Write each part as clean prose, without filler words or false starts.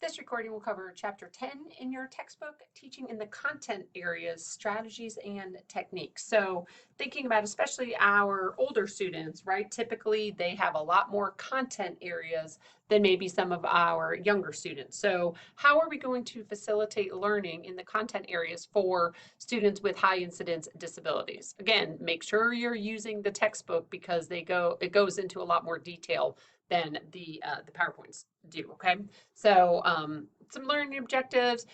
This recording will cover Chapter 10 in your textbook, Teaching in the Content Areas, Strategies and Techniques. So thinking about especially our older students, right? Typically, they have a lot more content areas than maybe some of our younger students. So how are we going to facilitate learning in the content areas for students with high incidence disabilities? Again, make sure you're using the textbook because it goes into a lot more detail than the PowerPoints do, okay? So some learning objectives,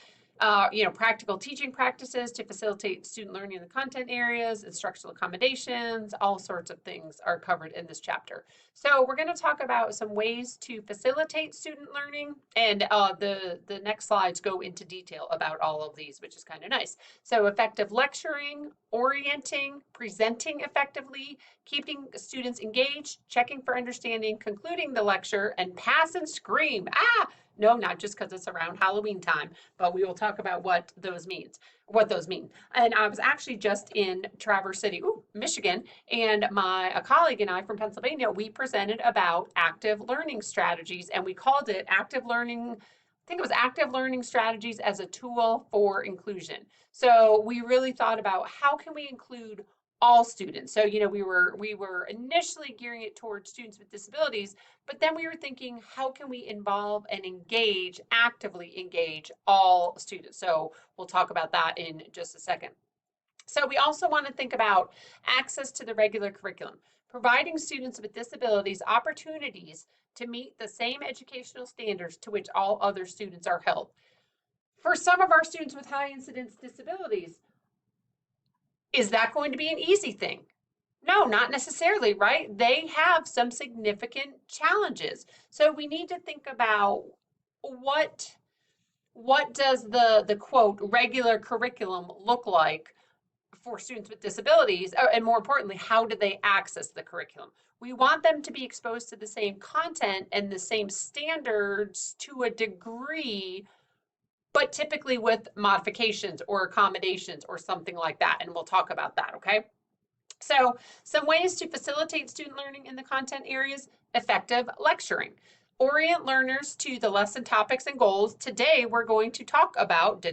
practical teaching practices to facilitate student learning in the content areas, instructional accommodations, all sorts of things are covered in this chapter. So we're going to talk about some ways to facilitate student learning, and the next slides go into detail about all of these, which is kind of nice. So effective lecturing, orienting, presenting effectively, keeping students engaged, checking for understanding, concluding the lecture, and pass and scream. No, not just because it's around Halloween time, but we will talk about what those mean. And I was actually just in Traverse City, Michigan, and a colleague and I from Pennsylvania, we presented about active learning strategies, and we called it active learning. I think it was active learning strategies as a tool for inclusion. So we really thought about how can we include all students. So, we were initially gearing it towards students with disabilities, but then we were thinking, how can we involve and actively engage all students? So we'll talk about that in just a second. So we also want to think about access to the regular curriculum, providing students with disabilities opportunities to meet the same educational standards to which all other students are held. For some of our students with high incidence disabilities, is that going to be an easy thing? No, not necessarily, right? They have some significant challenges. So we need to think about what does the quote regular curriculum look like for students with disabilities, and more importantly, how do they access the curriculum? We want them to be exposed to the same content and the same standards to a degree, but typically with modifications or accommodations or something like that, and we'll talk about that, okay? So some ways to facilitate student learning in the content areas: effective lecturing. Orient learners to the lesson topics and goals. Today, we're going to talk about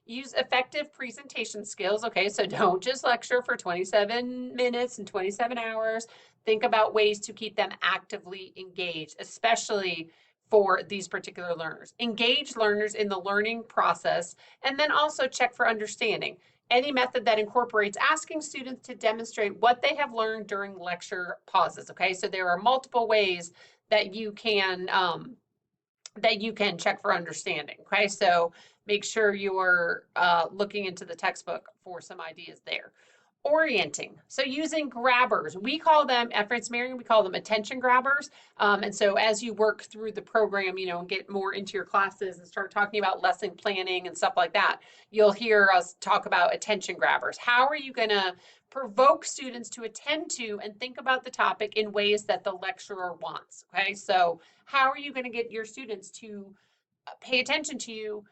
use effective presentation skills. Okay, so don't just lecture for 27 minutes and 27 hours. Think about ways to keep them actively engaged, especially for these particular learners. Engage learners in the learning process, and then also check for understanding. Any method that incorporates asking students to demonstrate what they have learned during lecture pauses. Okay, so there are multiple ways that you can check for understanding. Okay, so make sure you're looking into the textbook for some ideas there. Orienting, so using grabbers. We call them, at France Marion, we call them attention grabbers. And so as you work through the program, and get more into your classes and start talking about lesson planning and stuff like that, you'll hear us talk about attention grabbers. How are you going to provoke students to attend to and think about the topic in ways that the lecturer wants? Okay, so how are you going to get your students to pay attention to you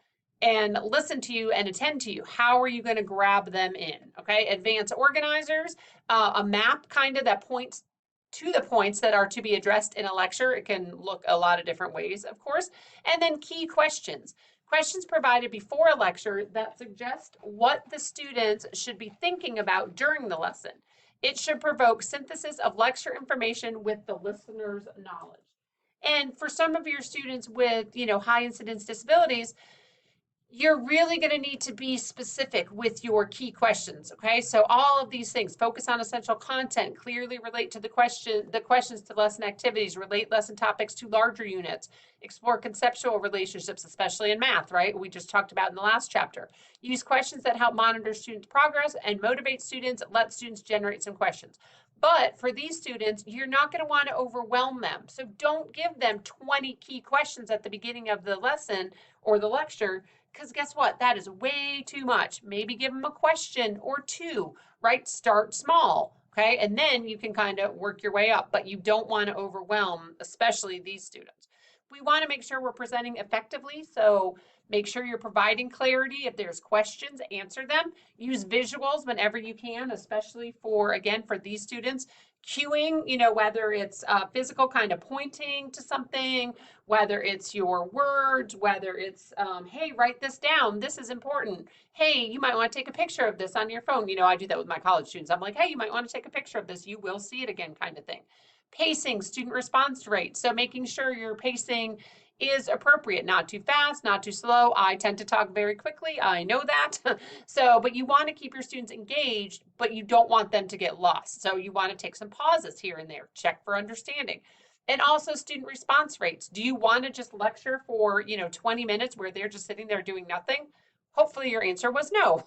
and listen to you and attend to you? How are you going to grab them in? Okay, advanced organizers, a map kind of that points to the points that are to be addressed in a lecture. It can look a lot of different ways, of course. And then key questions. Questions provided before a lecture that suggest what the students should be thinking about during the lesson. It should provoke synthesis of lecture information with the listener's knowledge. And for some of your students with, high incidence disabilities, you're really going to need to be specific with your key questions. Okay, so all of these things: focus on essential content, clearly relate to the questions to lesson activities, relate lesson topics to larger units, explore conceptual relationships, especially in math, right? We just talked about in the last chapter. Use questions that help monitor students' progress and motivate students. Let students generate some questions. But for these students, you're not going to want to overwhelm them. So don't give them 20 key questions at the beginning of the lesson or the lecture, because guess what? That is way too much. Maybe give them a question or two, right? Start small, okay? And then you can kind of work your way up, but you don't want to overwhelm, especially these students. We want to make sure we're presenting effectively, so make sure you're providing clarity. If there's questions, answer them. Use visuals whenever you can, especially for these students. cueing, whether it's physical kind of pointing to something, whether it's your words, whether it's, hey, write this down. This is important. Hey, you might want to take a picture of this on your phone. I do that with my college students. I'm like, hey, you might want to take a picture of this. You will see it again, kind of thing. Pacing, student response rate. So making sure your pacing is appropriate, not too fast, not too slow. I tend to talk very quickly. I know that. But you want to keep your students engaged, but you don't want them to get lost. So you want to take some pauses here and there, check for understanding. And also student response rates. Do you want to just lecture for, 20 minutes where they're just sitting there doing nothing? Hopefully your answer was no.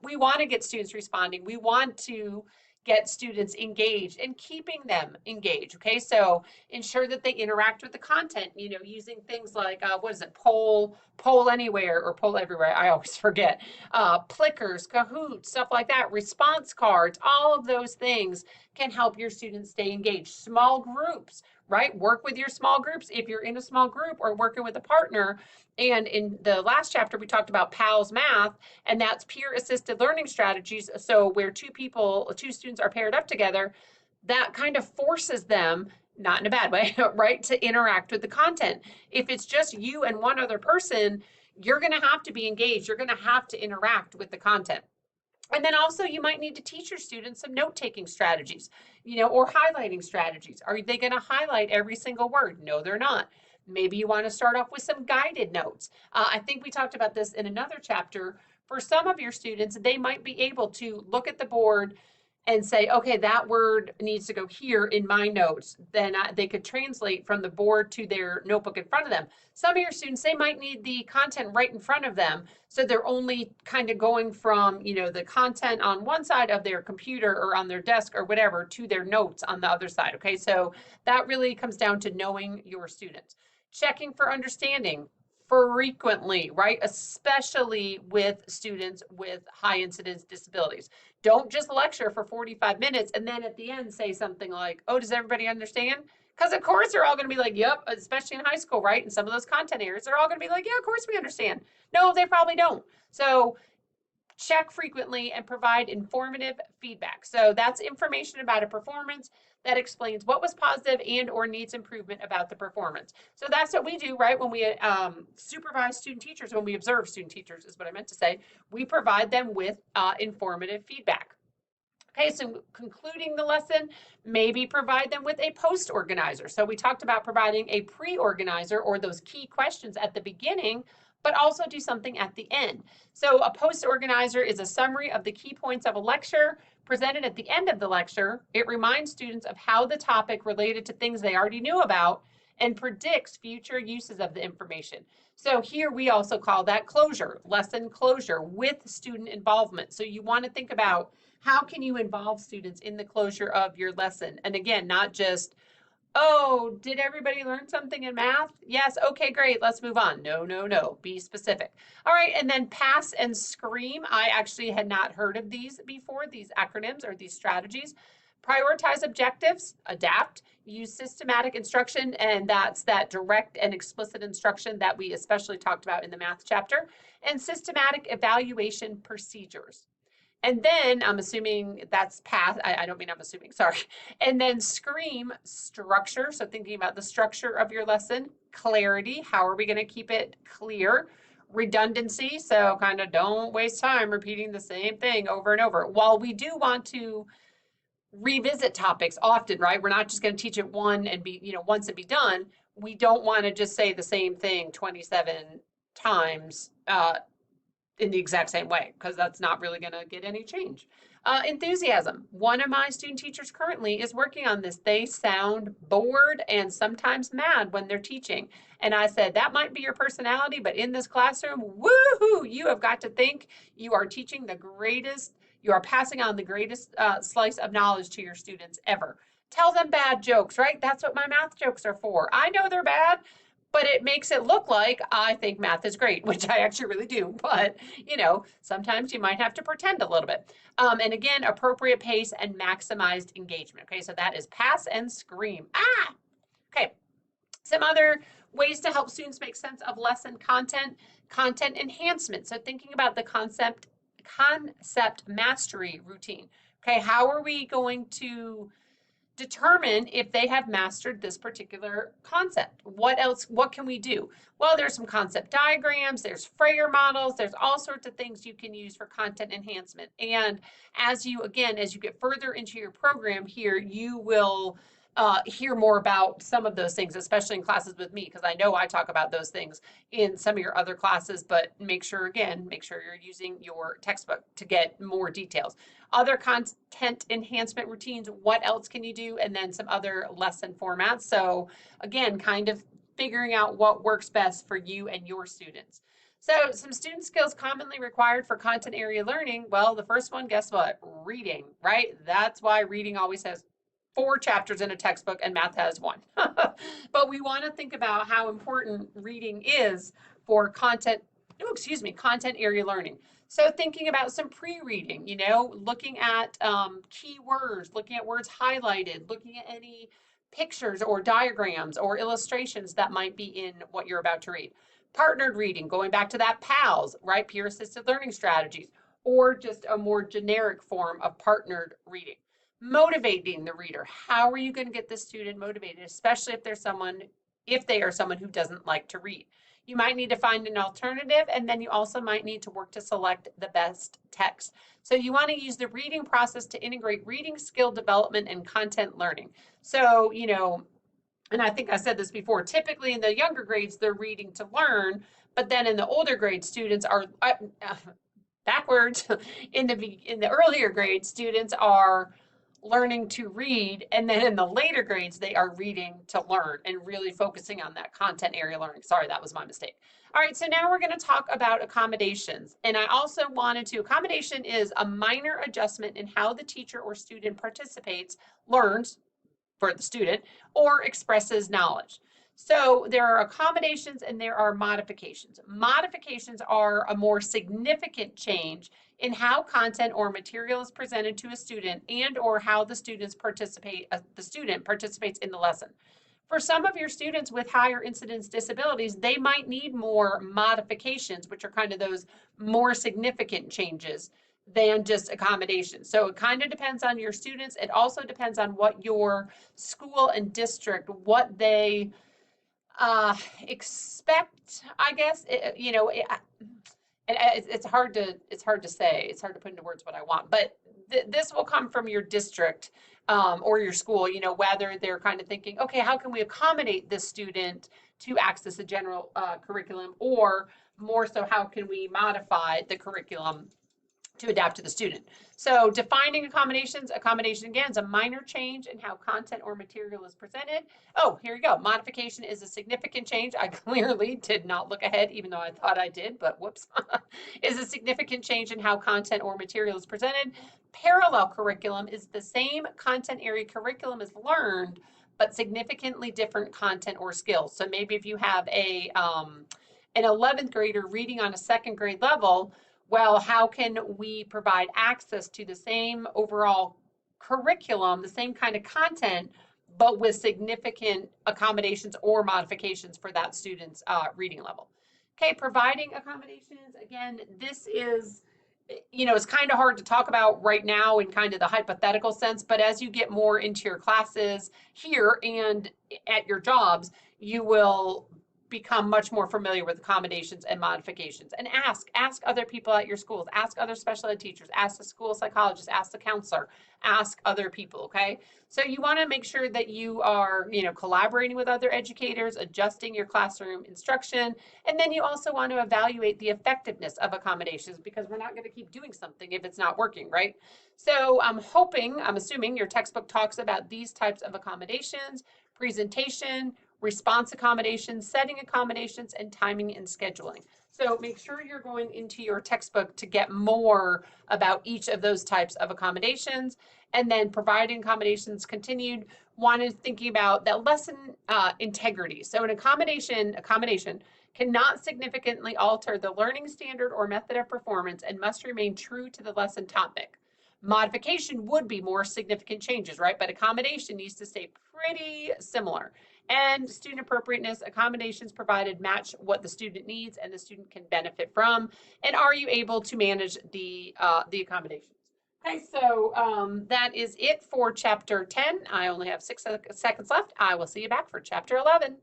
We want to get students responding. We want to get students engaged and keeping them engaged. Okay, so ensure that they interact with the content, using things like, what is it, poll anywhere or poll everywhere. I always forget. Plickers, Kahoot, stuff like that, response cards, all of those things can help your students stay engaged. Small groups, right? Work with your small groups if you're in a small group or working with a partner. And in the last chapter, we talked about PALS math, and that's peer assisted learning strategies. So where two students are paired up together, that kind of forces them, not in a bad way, right, to interact with the content. If it's just you and one other person, you're going to have to be engaged. You're going to have to interact with the content. And then also you might need to teach your students some note-taking strategies, or highlighting strategies. Are they going to highlight every single word? No, they're not. Maybe you want to start off with some guided notes. I think we talked about this in another chapter. For some of your students, they might be able to look at the board and say, okay, that word needs to go here in my notes. Then they could translate from the board to their notebook in front of them. Some of your students, they might need the content right in front of them. So they're only kind of going from, the content on one side of their computer or on their desk or whatever to their notes on the other side. Okay, so that really comes down to knowing your students. Checking for understanding frequently, right? Especially with students with high incidence disabilities. Don't just lecture for 45 minutes and then at the end say something like, oh, does everybody understand? Because of course they're all going to be like, yep, especially in high school, right? And some of those content areas, they're all going to be like, yeah, of course we understand. No, they probably don't. So check frequently and provide informative feedback. So that's information about a performance that explains what was positive and or needs improvement about the performance. So that's what we do, right? When we supervise student teachers, when we observe student teachers is what I meant to say, we provide them with informative feedback. Okay, so concluding the lesson, maybe provide them with a post organizer. So we talked about providing a pre-organizer or those key questions at the beginning, but also do something at the end. So a post organizer is a summary of the key points of a lecture presented at the end of the lecture. It reminds students of how the topic related to things they already knew about and predicts future uses of the information. So here we also call that closure, lesson closure with student involvement. So you want to think about how can you involve students in the closure of your lesson? And again, not just, oh, did everybody learn something in math? Yes, okay, great, let's move on. No, no, no, be specific. All right, and then pass and scream. I actually had not heard of these before, these acronyms or these strategies. Prioritize objectives, adapt, use systematic instruction, and that's that direct and explicit instruction that we especially talked about in the math chapter, and systematic evaluation procedures. And then I'm assuming that's path. I don't mean I'm assuming, sorry. And then scream, structure. So thinking about the structure of your lesson, clarity. How are we going to keep it clear? Redundancy. So kind of don't waste time repeating the same thing over and over. While we do want to revisit topics often, right? We're not just going to teach it once and be done. We don't want to just say the same thing 27 times in the exact same way, because that's not really going to get any change. Enthusiasm. One of my student teachers currently is working on this. They sound bored and sometimes mad when they're teaching. And I said, that might be your personality, but in this classroom, woohoo, you have got to think you are teaching the greatest, you are passing on the greatest slice of knowledge to your students ever. Tell them bad jokes, right? That's what my math jokes are for. I know they're bad, but it makes it look like I think math is great, which I actually really do. But, sometimes you might have to pretend a little bit. And again, appropriate pace and maximized engagement. Okay, so that is pass and scream. Okay. Some other ways to help students make sense of lesson content enhancement. So thinking about the concept mastery routine. Okay, how are we going to determine if they have mastered this particular concept. What else, what can we do? Well, there's some concept diagrams, there's Frayer models, there's all sorts of things you can use for content enhancement. And as you, again, as you get further into your program here, you will hear more about some of those things, especially in classes with me, because I know I talk about those things in some of your other classes, but make sure, again, make sure you're using your textbook to get more details. Other content enhancement routines, what else can you do? And then some other lesson formats. So again, kind of figuring out what works best for you and your students. So some student skills commonly required for content area learning. Well, the first one, guess what? Reading, right? That's why reading always has 4 chapters in a textbook and math has 1. But we want to think about how important reading is for content, content area learning. So thinking about some pre-reading, looking at keywords, looking at words highlighted, looking at any pictures or diagrams or illustrations that might be in what you're about to read. Partnered reading, going back to that PALS, right? Peer assisted learning strategies, or just a more generic form of partnered reading. Motivating the reader. How are you going to get the student motivated, especially if they are someone who doesn't like to read? You might need to find an alternative, and then you also might need to work to select the best text. So you want to use the reading process to integrate reading skill development and content learning. So, and I think I said this before, typically in the younger grades, they're reading to learn, but then in the older grade, students are backwards. In the earlier grades, students are learning to read, and then in the later grades they are reading to learn and really focusing on that content area learning. Sorry, that was my mistake. All right, so now we're going to talk about accommodations. And I also accommodation is a minor adjustment in how the teacher or student participates, learns for the student, or expresses knowledge. So there are accommodations and there are modifications. Modifications are a more significant change in how content or material is presented to a student and or how the student participates in the lesson. For some of your students with higher incidence disabilities, they might need more modifications, which are kind of those more significant changes than just accommodations. So it kind of depends on your students. It also depends on what your school and district, what they expect, I guess. It's hard to say. It's hard to put into words what I want, but this will come from your district or your school, whether they're kind of thinking, okay, how can we accommodate this student to access a general curriculum, or more so, how can we modify the curriculum to adapt to the student. So defining accommodations, accommodation again is a minor change in how content or material is presented. Oh, here you go. Modification is a significant change. I clearly did not look ahead, even though I thought I did, but whoops. Is a significant change in how content or material is presented. Parallel curriculum is the same content area curriculum is learned, but significantly different content or skills. So maybe if you have an 11th grader reading on a 2nd grade level, well, how can we provide access to the same overall curriculum, the same kind of content, but with significant accommodations or modifications for that student's reading level? Okay, providing accommodations, again, this is, it's kind of hard to talk about right now in kind of the hypothetical sense, but as you get more into your classes here and at your jobs, you will become much more familiar with accommodations and modifications. And ask other people at your schools, ask other special ed teachers, ask the school psychologist, ask the counselor, ask other people, okay? So you want to make sure that you are, collaborating with other educators, adjusting your classroom instruction, and then you also want to evaluate the effectiveness of accommodations, because we're not going to keep doing something if it's not working, right? So I'm assuming your textbook talks about these types of accommodations: presentation, response accommodations, setting accommodations, and timing and scheduling. So make sure you're going into your textbook to get more about each of those types of accommodations. And then providing accommodations continued, thinking about that lesson integrity. So an accommodation cannot significantly alter the learning standard or method of performance and must remain true to the lesson topic. Modification would be more significant changes, right? But accommodation needs to stay pretty similar. And student appropriateness, accommodations provided match what the student needs and the student can benefit from. And are you able to manage the accommodations? Okay, so that is it for chapter 10. I only have 6 seconds left. I will see you back for chapter 11.